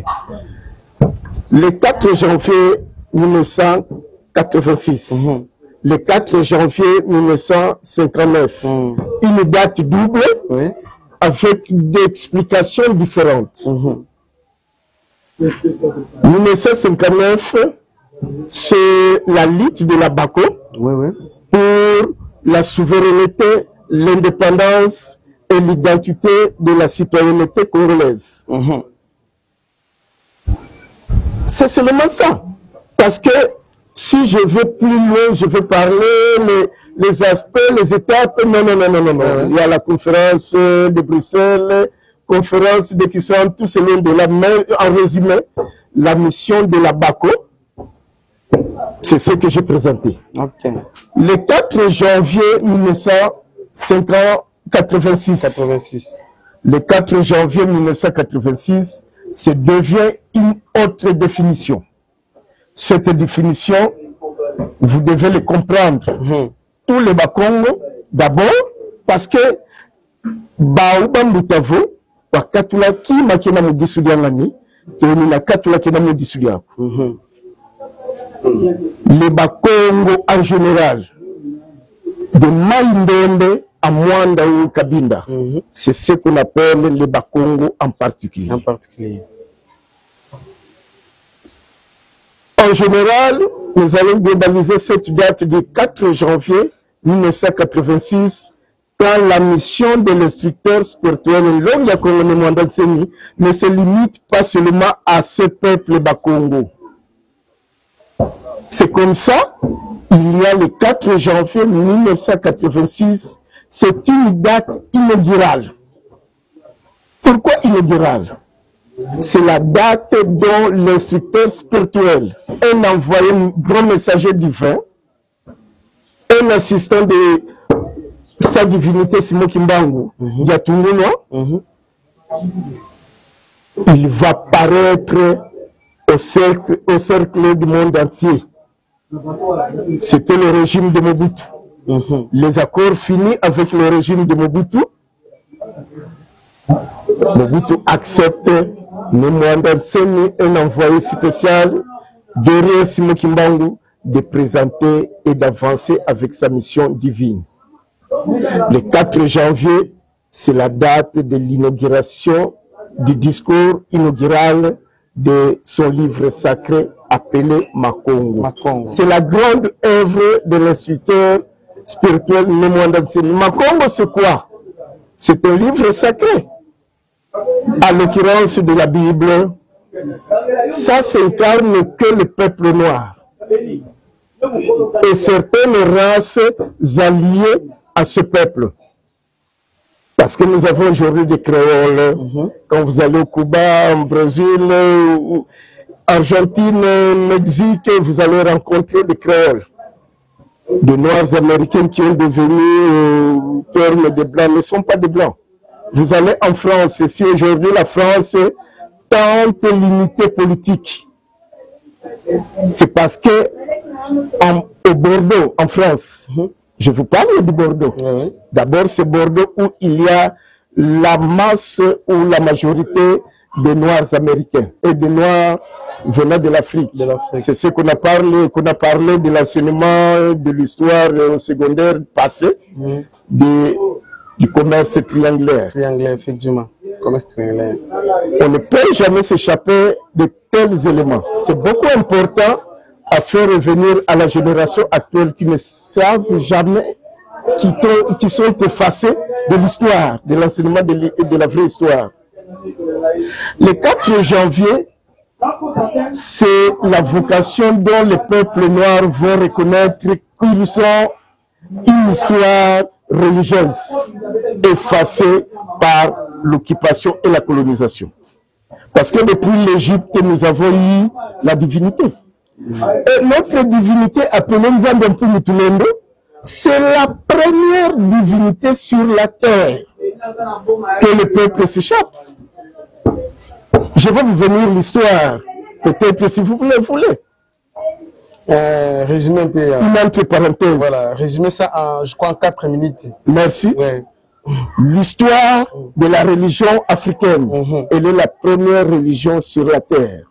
Le 4 janvier 1986. Le 4 janvier 1959. Une date double avec des explications différentes. 1959, c'est la lutte de la BACO pour la souveraineté, l'indépendance et l'identité de la citoyenneté congolaise. C'est seulement ça. Parce que si je vais plus loin, je vais parler les aspects, les étapes. Non. Il y a la conférence de Bruxelles, conférence de Kissan, tout ce monde de la main. En résumé, la mission de la BACO, c'est ce que j'ai présenté. Le 4 janvier 1986. Le 4 janvier 1986, ça devient une autre définition. Cette définition, vous devez le comprendre. Tous les Bakongo, d'abord, parce que Baouba Moutavo, Wakatula ki makina modisudiangani, Toni Katula kina modisudia. Les Bakongo en général, de Maïndembe à Mwanda ou Kabinda, c'est ce qu'on appelle les Bakongo en particulier. En général, nous allons globaliser cette date du 4 janvier 1986 quand la mission de l'instructeur spirituel Longa Congo Mwandanseni ne se limite pas seulement à ce peuple Bakongo. C'est comme ça il y a le 4 janvier 1986, c'est une date inaugurale. Pourquoi inaugurale? C'est la date dont l'instructeur spirituel, un envoyé, un grand messager divin, un assistant de sa divinité Simon Kimbangu, Yatungunwa, il va paraître au cercle du monde entier. C'était le régime de Mobutu. Les accords finis avec le régime de Mobutu. Mobutu accepte un envoyé spécial de Simon Kimbangu de présenter et d'avancer avec sa mission divine. Le 4 janvier, c'est la date de l'inauguration du discours inaugural de son livre sacré appelé Makongo. C'est la grande œuvre de l'instructeur spirituel Nemwanda Nsemi. Makongo, c'est quoi? C'est un livre sacré. À l'occurrence de la Bible, ça s'incarne que le peuple noir et certaines races alliées à ce peuple. Parce que nous avons aujourd'hui des créoles. Quand vous allez au Cuba, au Brésil, Argentine, Mexique, vous allez rencontrer des créoles. Des noirs américains qui ont devenu termes de blancs ne sont pas des blancs. Vous allez en France, si aujourd'hui la France tente l'unité politique, c'est parce que au Bordeaux, en France, je vous parle du Bordeaux. D'abord, c'est Bordeaux où il y a la masse ou la majorité des Noirs américains et des Noirs venant de l'Afrique. C'est ce qu'on a parlé de l'enseignement de l'histoire secondaire passée, du commerce triangulaire. Triangulaire, effectivement. Commerce triangulaire. On ne peut jamais s'échapper de tels éléments. C'est beaucoup important à faire revenir à la génération actuelle qui ne savent jamais, qui sont effacés de l'histoire, de l'enseignement de la vraie histoire. Le 4 janvier, c'est la vocation dont les peuples noirs vont reconnaître qu'ils sont une histoire religieuse effacée par l'occupation et la colonisation. Parce que depuis l'Égypte, nous avons eu la divinité. Et notre divinité appelée Nzambe Mutulendo, c'est la première divinité sur la terre que le peuple s'échappe. Je vais vous venir l'histoire, peut-être si vous voulez. Résumer un peu. Une entre parenthèses. Voilà, résumer ça en, je crois, en 4 minutes. Merci. Ouais. L'histoire de la religion africaine, elle est la première religion sur la terre.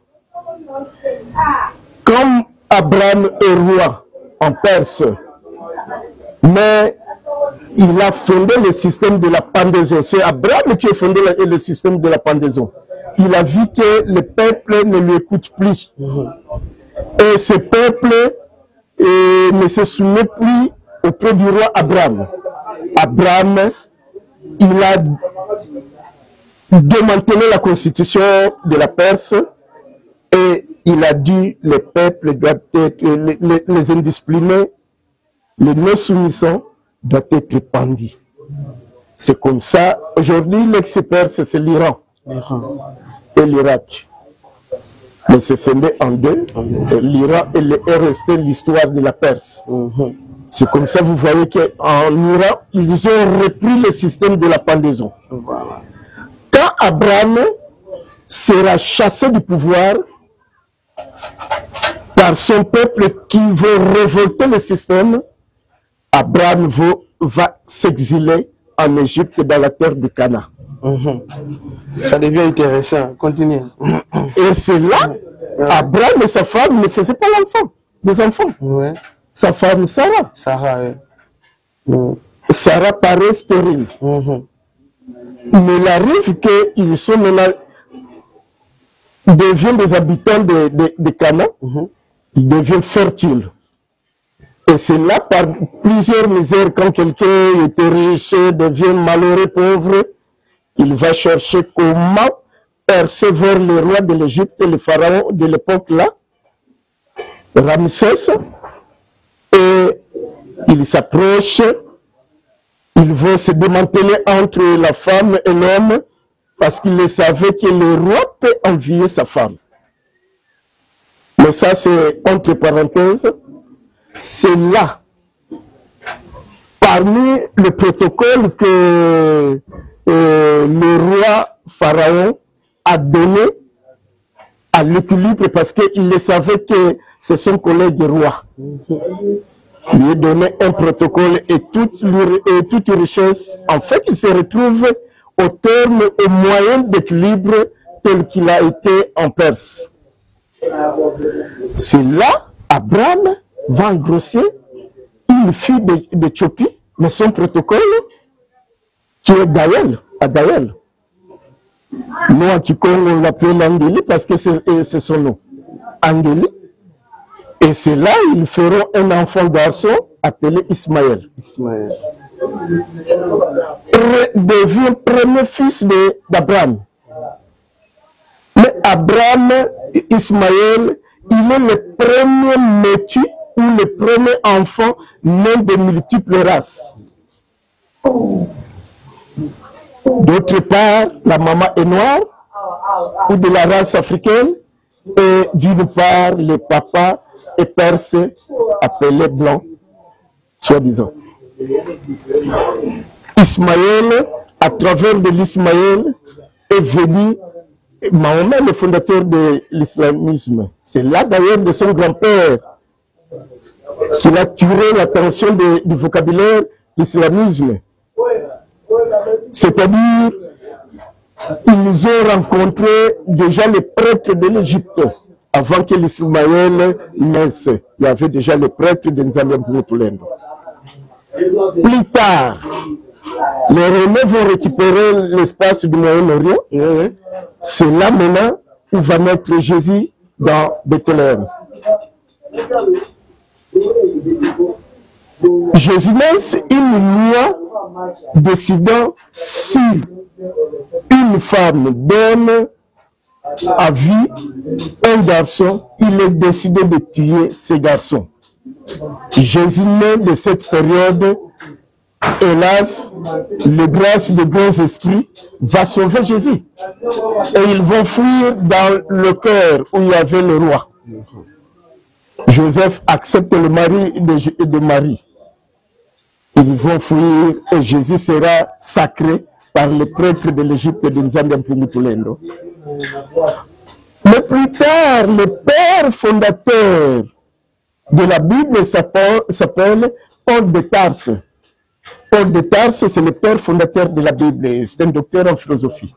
Comme Abraham est roi en Perse, mais il a fondé le système de la pendaison. C'est Abraham qui a fondé le système de la pendaison. Il a vu que le peuple ne lui écoute plus. Et ce peuple ne se soumet plus auprès du roi Abraham. Abraham, il a démantelé la constitution de la Perse et il a dit le peuple doit être, les indisciplinés, les non-soumissants doivent être pendus. C'est comme ça. Aujourd'hui, l'ex-Perse, c'est l'Iran et l'Irak. Mais c'est scindé en deux. L'Iran est resté l'histoire de la Perse. C'est comme ça, vous voyez qu'en Iran, ils ont repris le système de la pendaison. Quand Abraham sera chassé du pouvoir par son peuple qui veut révolter le système, Abraham va s'exiler en Égypte, dans la terre de Cana. Ça devient intéressant. Continuez. Et c'est là, Abraham et sa femme ne faisaient pas des enfants. Ouais. Sa femme Sarah. Sarah, Sarah paraît stérile. Mais il arrive qu'ils sont maintenant, deviennent des habitants de Cana, ils deviennent fertiles. Et c'est là, par plusieurs misères, quand quelqu'un était riche, devient malheureux, pauvre, il va chercher comment percevoir le roi de l'Égypte, le pharaon de l'époque là, Ramsès, et il s'approche, il veut se démanteler entre la femme et l'homme parce qu'il savait que le roi peut envier sa femme. Mais ça, c'est entre parenthèses. C'est là, parmi le protocole que le roi Pharaon a donné à l'équilibre parce qu'il savait que c'est son collègue roi. Lui a donné un protocole et toute richesse, en fait, il se retrouve au terme, au moyen d'équilibre tel qu'il a été en Perse. C'est là, Abraham va engrosser une fille d'Éthiopie, mais son protocole, qui est Gaël, à Gaël. Nous, en Kikongo, on l'appelle Angéli parce que c'est son nom. Angéli. Et c'est là ils feront un enfant garçon appelé Ismaël. Ismaël. Devient premier fils d'Abraham. Mais Abraham, Ismaël, il est le premier métis ou le premier enfant né de multiples races. D'autre part, la maman est noire ou de la race africaine, et d'une part, le papa est perse, appelé blanc, soi-disant. Ismaël, à travers de l'Ismaël, est venu Mahomet, le fondateur de l'islamisme. C'est là d'ailleurs de son grand-père qu'il a tiré l'attention du vocabulaire l'islamisme. C'est-à-dire, ils ont rencontré déjà les prêtres de l'Égypte. Avant que l'Ismaël naisse, il y avait déjà les prêtres de Nzambe-Mpungutulendo. Plus tard, les Romains vont récupérer l'espace du Moyen-Orient. C'est là maintenant où va naître Jésus dans Bethléem. Jésus laisse une loi décidant si une femme donne à vie un garçon, il est décidé de tuer ce garçon. Jésus naît de cette période. Hélas, le grâce de bons esprits va sauver Jésus. Et ils vont fuir dans le cœur où il y avait le roi. Joseph accepte le mari de Marie. Ils vont fuir et Jésus sera sacré par les prêtres de l'Égypte de Nzambe-Mpungutulendo. Mais plus tard, le père fondateur de la Bible s'appelle Paul de Tarse. Paul de Tarse, c'est le père fondateur de la Bible. C'est un docteur en philosophie.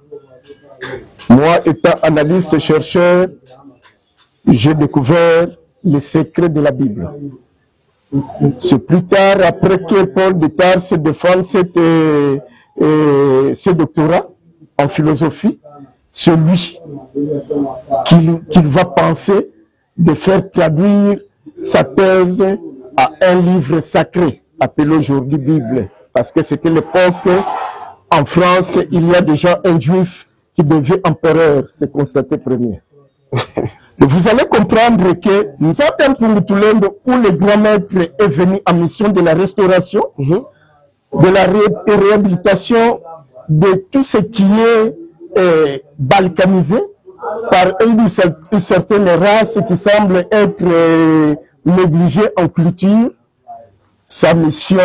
Moi, étant analyste et chercheur, j'ai découvert les secrets de la Bible. C'est plus tard, après que Paul de Tarse défende ce doctorat en philosophie, c'est lui qu'il va penser de faire traduire sa thèse à un livre sacré, appelé aujourd'hui Bible. Parce que c'était l'époque, en France, il y a déjà un juif qui devient empereur, c'est constaté premier. Vous allez comprendre que Nzambe-Mpungutulendo, où le grand maître est venu en mission de la restauration, de la réhabilitation de tout ce qui est balkanisé par une certaine race qui semble être négligée en culture. Sa mission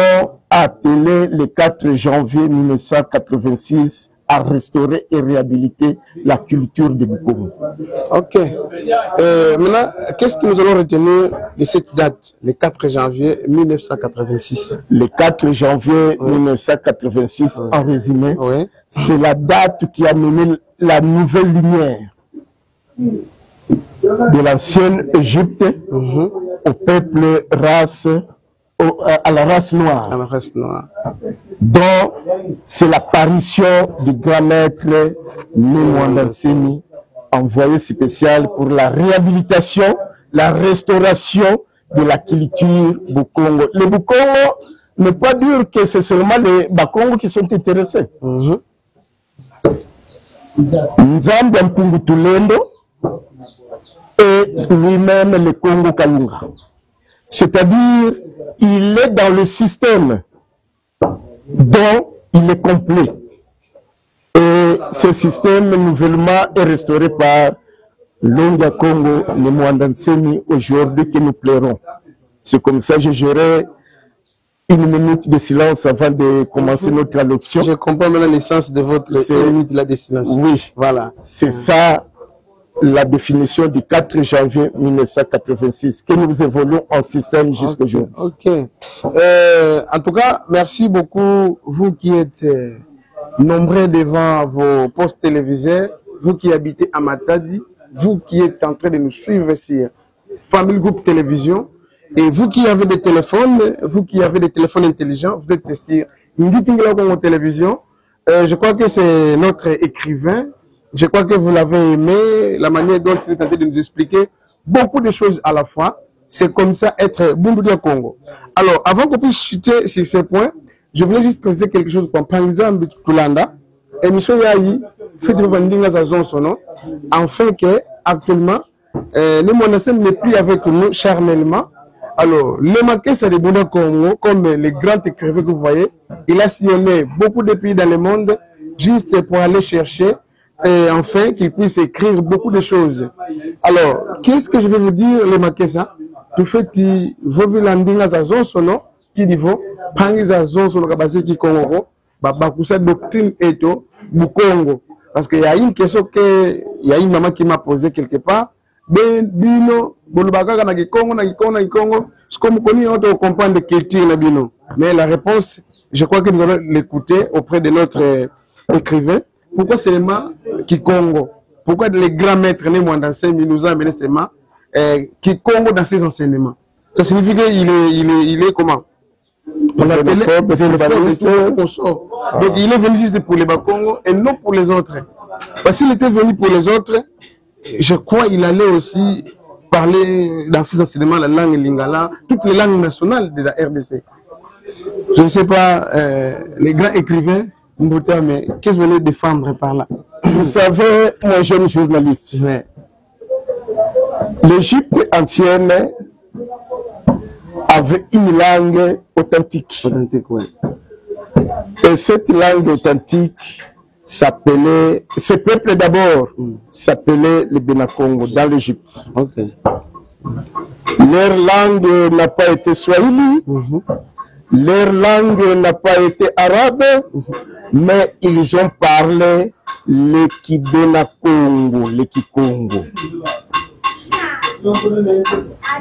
a appelé le 4 janvier 1986 à restaurer et réhabiliter la culture de Bukovo. Ok. Maintenant, qu'est-ce que nous allons retenir de cette date, le 4 janvier 1986? Le 4 janvier 1986, en résumé, c'est la date qui a mené la nouvelle lumière de l'ancienne Égypte au peuple à la race noire. À la race noire. Donc, c'est l'apparition du grand maître Nemwandanseni, envoyé spécial pour la réhabilitation, la restauration de la culture Bukongo. Les Bukongo ne pas dire que c'est seulement les Bakongo qui sont intéressés. Nzambe-Mpungutulendo et lui-même le Congo Kalunga. C'est-à-dire, il est dans le système dont il est complet. Et ce système nouvellement est restauré par Longa Congo, le Mwandansemi, aujourd'hui que nous pleurons. C'est comme ça que j'aurai une minute de silence avant de commencer notre traduction. Je comprends maintenant l'essence de votre minute de silence. Oui, voilà. C'est ça la définition du 4 janvier 1986, que nous évoluons en système jusqu'aujourd'hui. Ok. En tout cas, merci beaucoup, vous qui êtes nombreux devant vos postes téléviseurs, vous qui habitez à Matadi, vous qui êtes en train de nous suivre sur Family Group Télévision, et vous qui avez des téléphones, intelligents, vous êtes sur Nditingla Congo Télévision. Je crois que c'est notre écrivain. Je crois que vous l'avez aimé, la manière dont il est tenté de nous expliquer beaucoup de choses à la fois. C'est comme ça être Bundudia Congo. Alors, avant qu'on puisse chuter sur ces points, je voulais juste préciser quelque chose. Par exemple, Tulanda, émission Yahi, fait de Vandinga Zazon son nom, afin que, actuellement, le monastère n'est plus avec nous charnellement. Alors, le Makessa de Bundudia Congo, comme les grands écrivains que vous voyez, il a sillonné beaucoup de pays dans le monde, juste pour aller chercher et enfin qu'il puisse écrire beaucoup de choses. Alors, qu'est-ce que je vais vous dire, les Makessa? Tout fait, il faut que l'andinga za zon sono, qui dit vous, pangi za zon sono kabase qui Congo, bakusa doctrine eto, bu Congo. Parce qu'il y a une question que, il y a une maman qui m'a posé quelque part, ben, bino, bolubaka na Congo, c'est comme on peut comprendre de culture na bino. Mais la réponse, je crois que nous allons l'écouter auprès de notre écrivain. Pourquoi seulement Kikongo? Pourquoi les grands maîtres né Mwandansemi nous ont amené seulement Kikongo dans ses enseignements? Ça signifie qu'il est comment? On appelle le consort. Donc il est venu juste pour les Bakongo et non pour les autres. Parce qu'il était venu pour les autres, je crois qu'il allait aussi parler dans ses enseignements la langue lingala, toutes les langues nationales de la RDC. Je ne sais pas, les grands écrivains, mais qu'est-ce que vous voulez défendre par là? Vous savez, un jeune journaliste, l'Égypte ancienne avait une langue authentique. Oui. Et cette langue authentique s'appelait, ce peuple d'abord s'appelait le Benakongo dans l'Égypte. Okay. Leur langue n'a pas été swahili. Leur langue n'a pas été arabe, mais ils ont parlé le Kibenakongo, le Kikongo.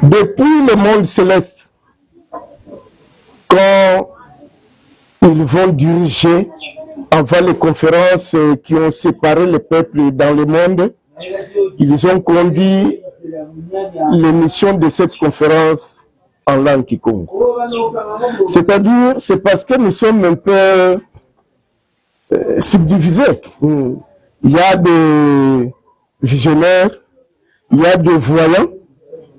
Depuis le monde céleste, quand ils vont diriger avant les conférences qui ont séparé les peuples dans le monde, ils ont conduit l'émission de cette conférence en langue Kikongo. C'est-à-dire, c'est parce que nous sommes un peu subdivisés. Il y a des visionnaires, il y a des voyants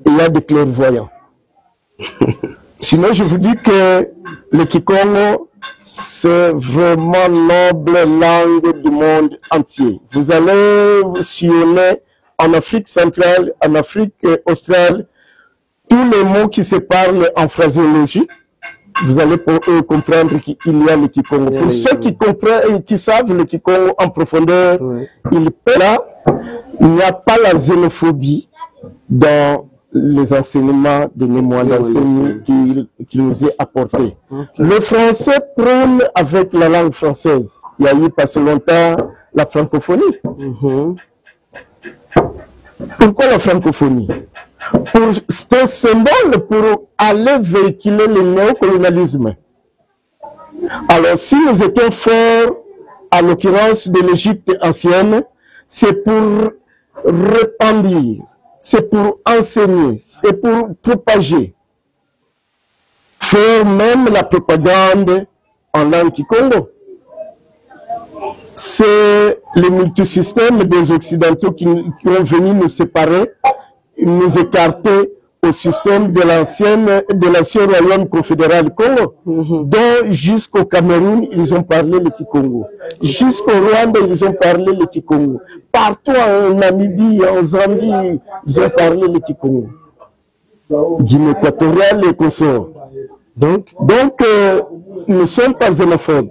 et il y a des clairvoyants. Sinon, je vous dis que le Kikongo, c'est vraiment noble langue du monde entier. Vous allez sillonner en Afrique centrale, en Afrique australe, tous les mots qui se parlent en phraséologie, vous allez comprendre qu'il y a le Kikongo. Pour ceux qui comprennent, qui savent le Kikongo en profondeur, il n'y a pas la xénophobie dans les enseignements de Mwandansemi qui nous est apporté. Le français prône avec la langue française. Il y a eu pas si longtemps la francophonie. Pourquoi la francophonie? C'est un symbole pour aller véhiculer le néocolonialisme. Alors, si nous étions forts, à l'occurrence de l'Égypte ancienne, c'est pour répandre, c'est pour enseigner, c'est pour propager. Faire même la propagande en langue Kikongo. C'est le multisystème des Occidentaux qui ont venu nous séparer, nous écarter au système de l'ancien royaume confédéral Congo, dont jusqu'au Cameroun, ils ont parlé le Kikongo. Jusqu'au Rwanda, ils ont parlé le Kikongo. Partout en Namibie, en Zambie, ils ont parlé le Kikongo. Guinée équatoriale et consorts. Donc nous ne sommes pas xénophobes.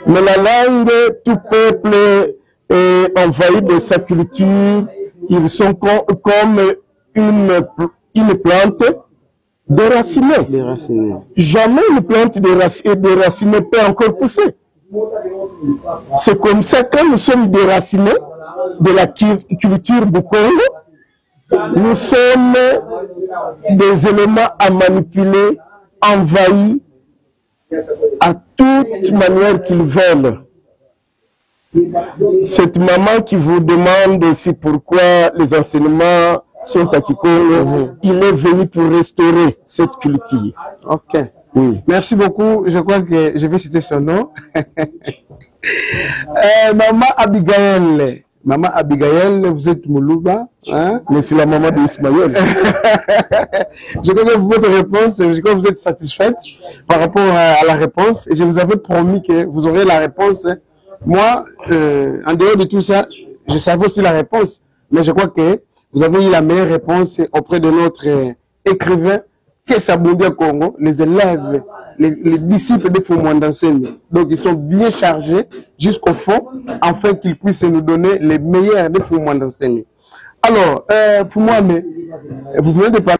Mais la langue, tout peuple est envahi de sa culture. Ils sont comme une plante déracinée. Jamais une plante déracinée peut encore pousser. C'est comme ça que nous sommes déracinés de la culture du Congo. Nous sommes des éléments à manipuler, envahis à toute manière qu'ils veulent. Cette maman qui vous demande aussi pourquoi les enseignements sont à Kikongo, il est venu pour restaurer cette culture. Ok. Oui. Merci beaucoup. Je crois que je vais citer son nom. Maman Abigail. Maman Abigail, vous êtes Moulouba. Hein? Mais c'est la maman d'Ismaël. Je crois que votre réponse, je crois que vous êtes satisfaite par rapport à la réponse. Et je vous avais promis que vous aurez la réponse. Moi, en dehors de tout ça, je savais aussi la réponse. Mais je crois que vous avez eu la meilleure réponse auprès de notre écrivain, Kessaboudia Congo, les élèves, les disciples de Fumwanda Nsemi. Donc, ils sont bien chargés jusqu'au fond, afin qu'ils puissent nous donner les meilleurs de Fumwanda Nsemi. Alors, Fumwanda, vous venez de parler